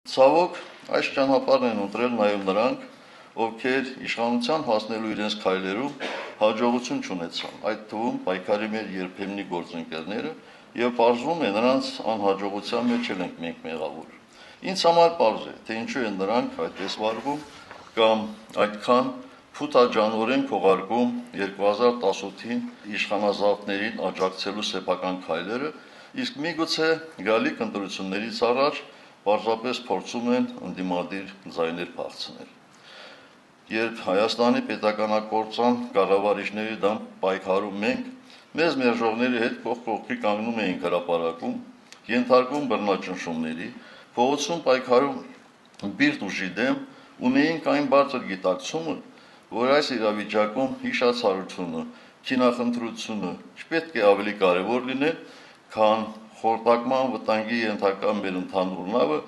Ցավոք, այս ճանապարհն են ընտրել նաև նրանք, ովքեր իշխանության հասնելու իրենց քայլերում հաջողություն չունեցան, այդ թվում պայքարի մեր երբեմնի գործընկերները, եւ պարզվում է նրանց անհաջողության մեջ ենք մենք մեղավոր։ Ինձ համար պարզ է, թե ինչու են նրանք այդպես վարվում կամ այդքան փութաջանորեն քողարկում 2018-ին իշխանազավթներին աջակցելու սեփական քայլերը, իսկ միգուցե գալիք ընտրություններից առաջ պարզապես փորձում են ընդդիմադիր ձայներ փախցնել։ Երբ Հայաստանի պետականակործան կառավարիչների դեմ պայքարում մենք, մեզ մերժողների հետ կողք կողքի կանգնում էինք հրապարակում, ենթարկվում բռնաճնշումների, փողոցում պայքարում բիրտ ուժի դեմ, ունեինք այն բարձր գիտակցումը, որ այս իրավիճակում հիշացարությունը, քինախնդրությունը չպետք է ավելի կարևոր լինել, քան խորտակման վտանգի ենթակա մեր ընդհանուր նավը